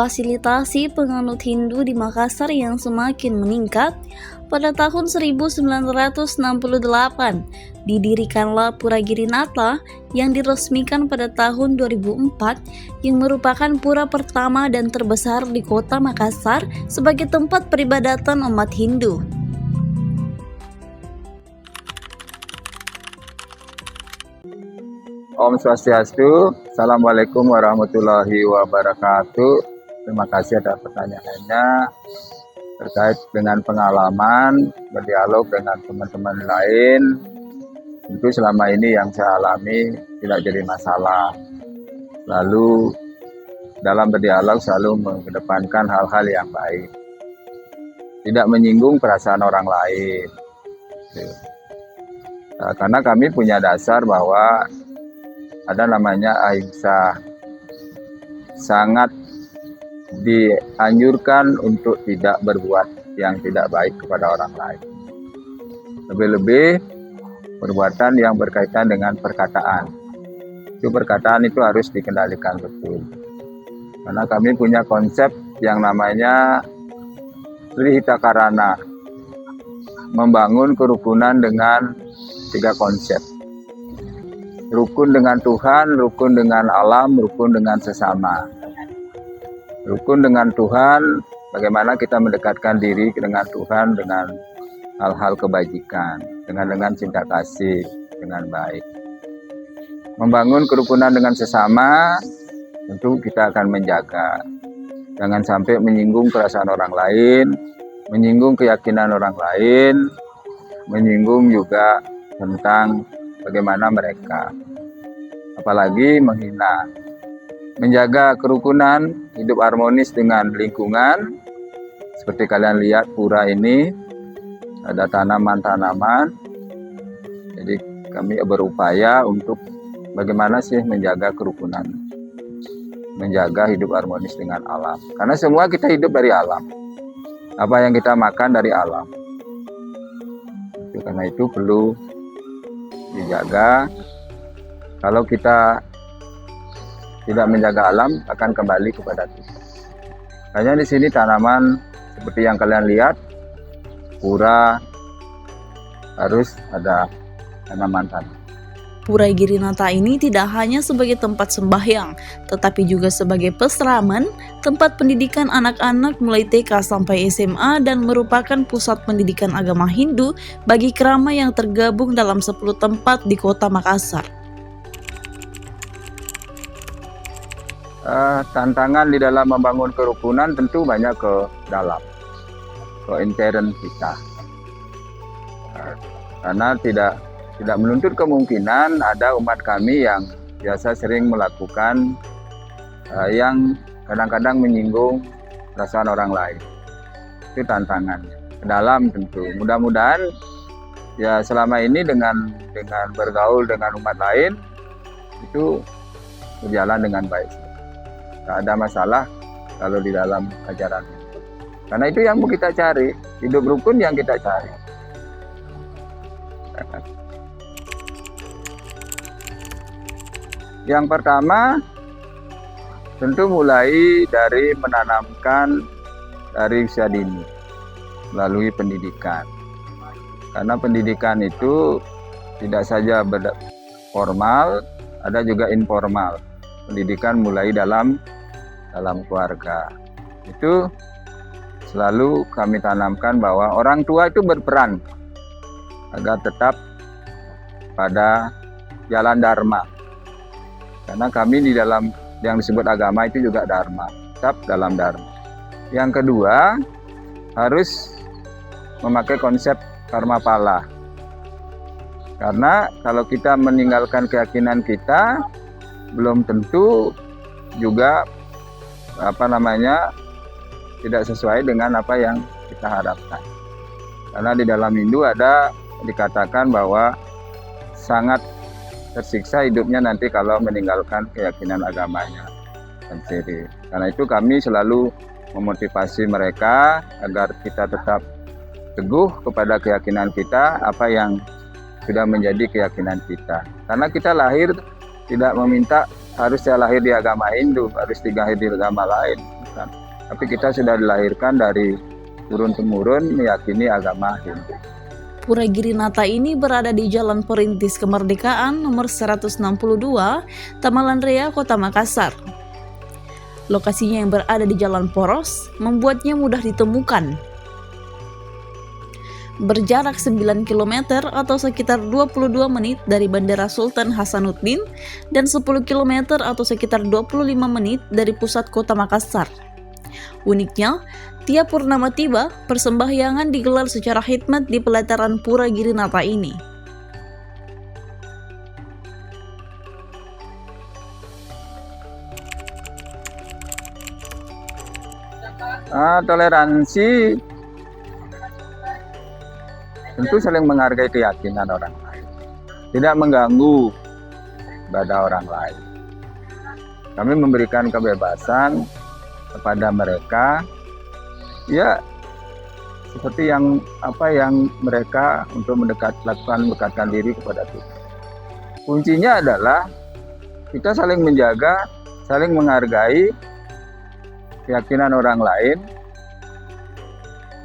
memfasilitasi penganut Hindu di Makassar yang semakin meningkat, pada tahun 1968 didirikanlah Pura Girinata yang diresmikan pada tahun 2004 yang merupakan pura pertama dan terbesar di kota Makassar sebagai tempat peribadatan umat Hindu. Om Swastiastu, Assalamualaikum warahmatullahi wabarakatuh. Terima kasih atas pertanyaannya terkait dengan pengalaman berdialog dengan teman-teman lain. Tentu selama ini yang saya alami tidak jadi masalah. Lalu dalam berdialog selalu mengedepankan hal-hal yang baik, tidak menyinggung perasaan orang lain. Karena kami punya dasar bahwa ada namanya ahimsa, sangat dianjurkan untuk tidak berbuat yang tidak baik kepada orang lain. Lebih-lebih perbuatan yang berkaitan dengan perkataan. Perkataan itu harus dikendalikan betul. Karena kami punya konsep yang namanya Trihita Karana, membangun kerukunan dengan 3 konsep. Rukun dengan Tuhan, rukun dengan alam, rukun dengan sesama. Rukun dengan Tuhan, bagaimana kita mendekatkan diri dengan Tuhan dengan hal-hal kebajikan, dengan cinta kasih, dengan baik. Membangun kerukunan dengan sesama, tentu kita akan menjaga. Jangan sampai menyinggung perasaan orang lain, menyinggung keyakinan orang lain, menyinggung juga tentang bagaimana mereka, apalagi menghina. Menjaga kerukunan, hidup harmonis dengan lingkungan. Seperti kalian lihat pura ini, ada tanaman-tanaman. Jadi kami berupaya untuk bagaimana sih menjaga kerukunan, menjaga hidup harmonis dengan alam. Karena semua kita hidup dari alam. Apa yang kita makan dari alam. Karena itu perlu dijaga. Kalau kita tidak menjaga alam, akan kembali kepada kita. Hanya di sini tanaman seperti yang kalian lihat, pura harus ada tanaman-tanaman. Pura Girinata ini tidak hanya sebagai tempat sembahyang, tetapi juga sebagai peseraman, tempat pendidikan anak-anak mulai TK sampai SMA dan merupakan pusat pendidikan agama Hindu bagi kerama yang tergabung dalam 10 tempat di kota Makassar. Tantangan di dalam membangun kerukunan tentu banyak ke dalam, ke intern kita. Karena tidak menuntut kemungkinan ada umat kami yang biasa sering melakukan yang kadang-kadang menyinggung perasaan orang lain. Itu tantangannya. Ke dalam tentu. Mudah-mudahan ya selama ini dengan bergaul dengan umat lain itu berjalan dengan baik. Tidak ada masalah kalau di dalam ajaran. Karena itu yang mau kita cari. Hidup rukun yang kita cari. Yang pertama, tentu mulai dari menanamkan dari usia dini melalui pendidikan. Karena pendidikan itu tidak saja formal, ada juga informal. Pendidikan mulai dalam keluarga. Itu selalu kami tanamkan bahwa orang tua itu berperan agar tetap pada jalan dharma. Karena kami di dalam yang disebut agama itu juga dharma, tetap dalam dharma. Yang kedua, harus memakai konsep karma pala. Karena kalau kita meninggalkan keyakinan kita, belum tentu juga tidak sesuai dengan apa yang kita harapkan. Karena di dalam Hindu ada dikatakan bahwa sangat tersiksa hidupnya nanti kalau meninggalkan keyakinan agamanya sendiri. Karena itu kami selalu memotivasi mereka agar kita tetap teguh kepada keyakinan kita, apa yang sudah menjadi keyakinan kita. Karena kita lahir tidak meminta harus saya lahir di agama Hindu, harus lahir di agama lain. bukan. Tapi kita sudah dilahirkan dari turun-temurun meyakini agama Hindu. Pura Girinata ini berada di Jalan Perintis Kemerdekaan nomor 162, Tamalan Rea, Kota Makassar. Lokasinya yang berada di jalan poros membuatnya mudah ditemukan. Berjarak 9 km atau sekitar 22 menit dari Bandara Sultan Hasanuddin dan 10 km atau sekitar 25 menit dari pusat kota Makassar. Uniknya, tiap purnama tiba, persembahyangan digelar secara khidmat di pelataran Pura Girinata ini. Toleransi tentu saling menghargai keyakinan orang lain, tidak mengganggu ibadah orang lain. Kami memberikan kebebasan kepada mereka, ya seperti yang mereka untuk mendekatkan diri kepada Tuhan. Kuncinya adalah kita saling menjaga, saling menghargai keyakinan orang lain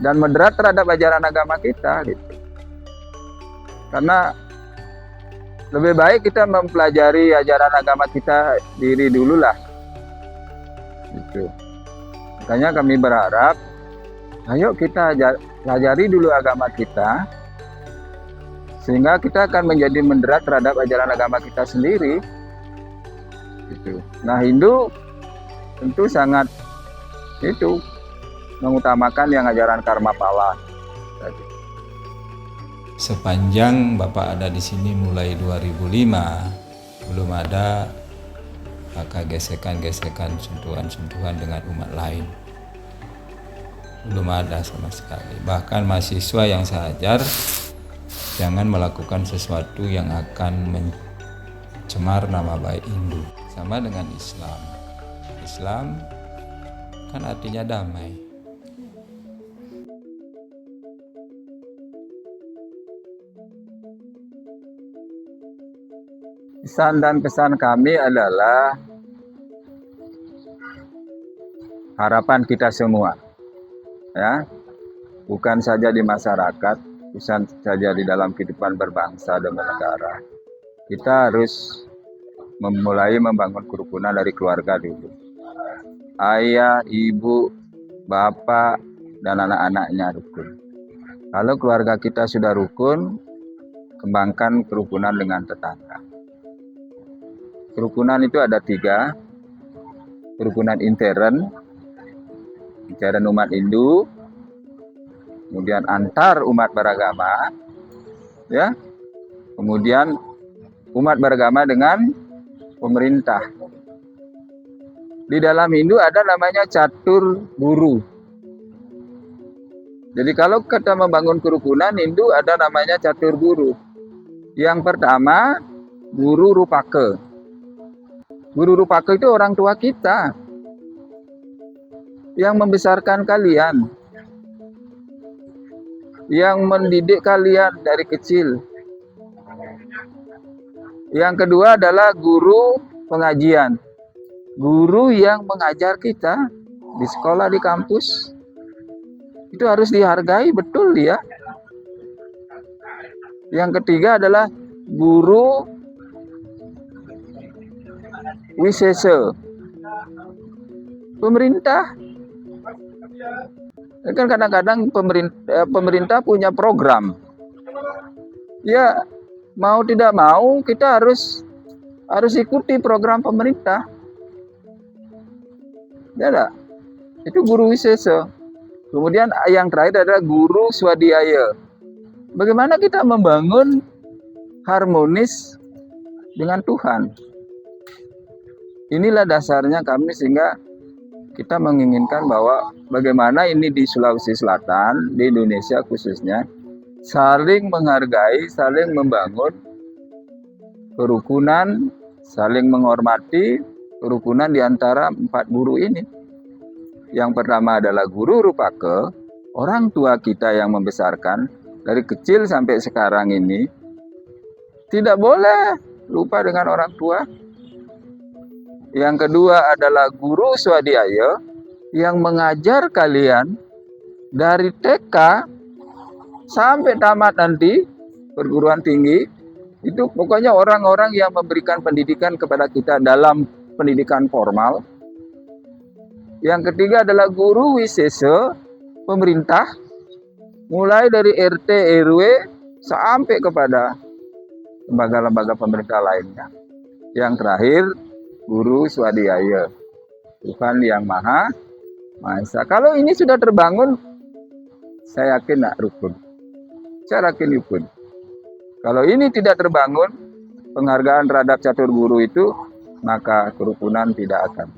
dan moderat terhadap ajaran agama kita, gitu. Karena lebih baik kita mempelajari ajaran agama kita diri dulu lah, gitu. Makanya kami berharap, ayo kita pelajari dulu agama kita, sehingga kita akan menjadi moderat terhadap ajaran agama kita sendiri, gitu. Nah, Hindu tentu sangat mengutamakan yang ajaran karma pala. Sepanjang Bapak ada di sini mulai 2005, belum ada gesekan-gesekan, sentuhan-sentuhan dengan umat lain. Belum ada sama sekali. Bahkan mahasiswa yang saya ajar, jangan melakukan sesuatu yang akan mencemar nama baik Hindu. Sama dengan Islam. Islam kan artinya damai. Pesan dan kesan kami adalah harapan kita semua, ya, bukan saja di masyarakat, bukan saja di dalam kehidupan berbangsa dan bernegara. Kita harus memulai membangun kerukunan dari keluarga dulu. Ayah, ibu, bapak, dan anak-anaknya rukun. Kalau keluarga kita sudah rukun, kembangkan kerukunan dengan tetangga. Kerukunan itu ada 3. Kerukunan intern umat Hindu, kemudian antar umat beragama, ya, kemudian umat beragama dengan pemerintah. Di dalam Hindu ada namanya catur guru. Jadi kalau kita membangun kerukunan Hindu ada namanya catur guru. Yang pertama, guru rupaka. Guru rupaka itu orang tua kita yang membesarkan kalian, yang mendidik kalian dari kecil. Yang kedua adalah guru pengajian, guru yang mengajar kita di sekolah, di kampus. Itu harus dihargai betul ya. Yang ketiga adalah guru wisesa, pemerintah. Kan kadang-kadang pemerintah punya program. Ya, mau tidak mau kita harus ikuti program pemerintah. Ya enggak? Itu guru wisesa. Kemudian yang terakhir adalah guru swadhyaya. Bagaimana kita membangun harmonis dengan Tuhan? Inilah dasarnya kami, sehingga kita menginginkan bahwa bagaimana ini di Sulawesi Selatan, di Indonesia khususnya, saling menghargai, saling membangun kerukunan, saling menghormati kerukunan di antara 4 guru ini. Yang pertama adalah guru rupaka, orang tua kita yang membesarkan dari kecil sampai sekarang ini. Tidak boleh lupa dengan orang tua. Yang kedua adalah guru swadhyaya, yang mengajar kalian dari TK sampai tamat nanti perguruan tinggi, itu pokoknya orang-orang yang memberikan pendidikan kepada kita dalam pendidikan formal. Yang ketiga adalah guru wisesa pemerintah, mulai dari RT, RW, sampai kepada lembaga-lembaga pemerintah lainnya. Yang terakhir, guru swadhyaya, Tuhan yang Maha Esa. Kalau ini sudah terbangun, saya yakin nak rukun. Saya yakin rukun. Kalau ini tidak terbangun, penghargaan terhadap catur guru itu, maka kerukunan tidak akan